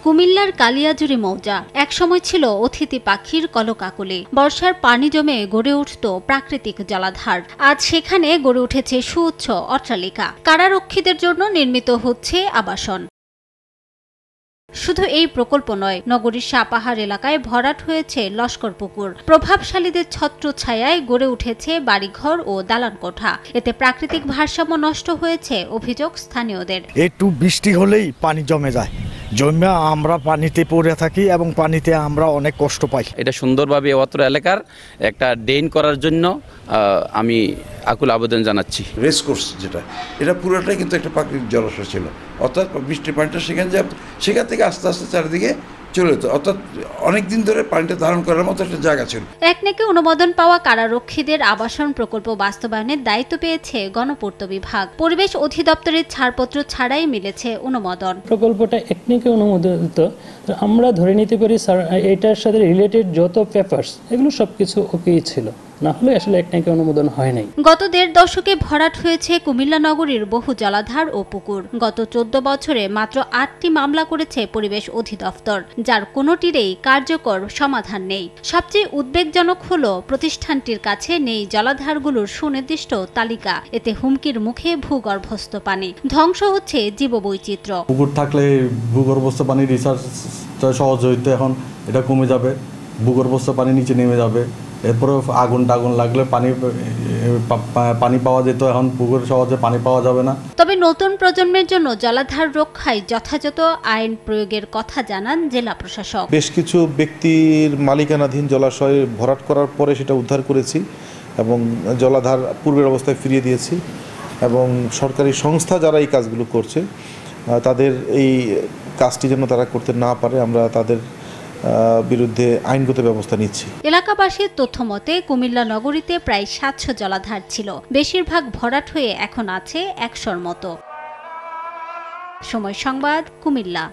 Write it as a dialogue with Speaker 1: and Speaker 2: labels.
Speaker 1: কুমিল্লার কালিয়াজুড়ি মৌজা একসময় ছিল অতিথি পাখির কলকাকলি। বর্ষার পানি জমে গড়ে উঠত প্রাকৃতিক জলাধার। আজ সেখানে গড়ে উঠেছে সুউচ্চ অট্টালিকা। কারারক্ষীদের জন্য নির্মিত হচ্ছে আবাসন। শুধু এই প্রকল্প নয়, নগরীর সাপাহার এলাকায় ভরাট হয়েছে লস্কর পুকুর। প্রভাবশালীদের ছত্রছায়ায় গড়ে উঠেছে বাড়িঘর ও দালান কোঠা। এতে প্রাকৃতিক ভারসাম্য নষ্ট হয়েছে, অভিযোগ স্থানীয়দের।
Speaker 2: একটু বৃষ্টি হলেই পানি জমে যায়, জমে আমরা পানিতে পড়ে থাকি এবং পানিতে আমরা অনেক কষ্ট পাই।
Speaker 3: এটা সুন্দরভাবে অত্র এলাকার একটা ড্রেন করার জন্য আমি আকুল আবেদন জানাচ্ছি।
Speaker 4: রেসকোর্স যেটা, এটা পুরোটাই কিন্তু একটা প্রাকৃতিক জলাশয় ছিল, অর্থাৎ বৃষ্টির পানিটা সেখান থেকে আস্তে আস্তে চারিদিকে চলে যেত, অর্থাৎ অনেকদিন ধরে পানিটা ধারণ করার মতো একটা জায়গা ছিল।
Speaker 1: একনেকে অনুমোদন পাওয়া কারারক্ষীদের আবাসন প্রকল্প বাস্তবায়নের দায়িত্ব পেয়েছে গণপূর্ত বিভাগ। পরিবেশ অধিদপ্তরের ছাড়পত্র ছাড়াই মিলেছে অনুমোদন।
Speaker 5: প্রকল্পটা একনেকে অনুমোদিত, আমরা ধরে নিতে পারি স্যার এটার সাথে রিলেটেড যত পেপারস এগুলো সবকিছু ওকেই ছিল, না হলে আসলে একনেকে অনুমোদন হয় নাই।
Speaker 1: গত ১.৫ দশকে ভরাট হয়েছে কুমিল্লা নগরীর বহু জলাধার ও পুকুর। গত ১৪ বছরে মাত্র ৮টি মামলা করেছে পরিবেশ অধিদপ্তর, যার কোনোটিরই কার্যকর সমাধান নেই। সবচেয়ে উদ্বেগজনক হলো প্রতিষ্ঠানটির কাছে নেই জলাধারগুলোর সুনির্দিষ্ট তালিকা। এতে হুমকির মুখে ভূগর্ভস্থ পানি, ধ্বংস হচ্ছে জীববৈচিত্র্য।
Speaker 6: পুকুর থাকলে ভূগর্ভস্থ পানি রিসার্চ সহজ হইতে, এখন এটা কমে যাবে, ভূগর্ভস্থ পানি নিচে নেমে যাবে। এরপরে আগুন লাগলে পানি পাওয়া যেত, এখন পুকুরে সহজে পানি পাওয়া যাবে না।
Speaker 1: তবে নতুন প্রজন্মের জন্য জলাধার রক্ষায় যথাযথ আইন প্রয়োগের কথা জানান জেলা প্রশাসক।
Speaker 7: বেশ কিছু ব্যক্তির মালিকানাধীন জলাশয় ভরাট করার পরে সেটা উদ্ধার করেছি এবং জলাধার পূর্বের অবস্থায় ফিরিয়ে দিয়েছি, এবং সরকারি সংস্থা যারা এই কাজগুলো করছে তাদের এই কাজটি যেন তারা করতে না পারে, আমরা তাদের বিরুদ্ধে আইনগত ব্যবস্থা নিচ্ছি।
Speaker 1: এলাকাবাসীর তথ্য মতে কুমিল্লা নগরীতে প্রায় ৭০০ জলাধার ছিল। বেশিরভাগ ভরাট হয়ে এখন আছে ১০০-র মতো। সময় সংবাদ, কুমিল্লা।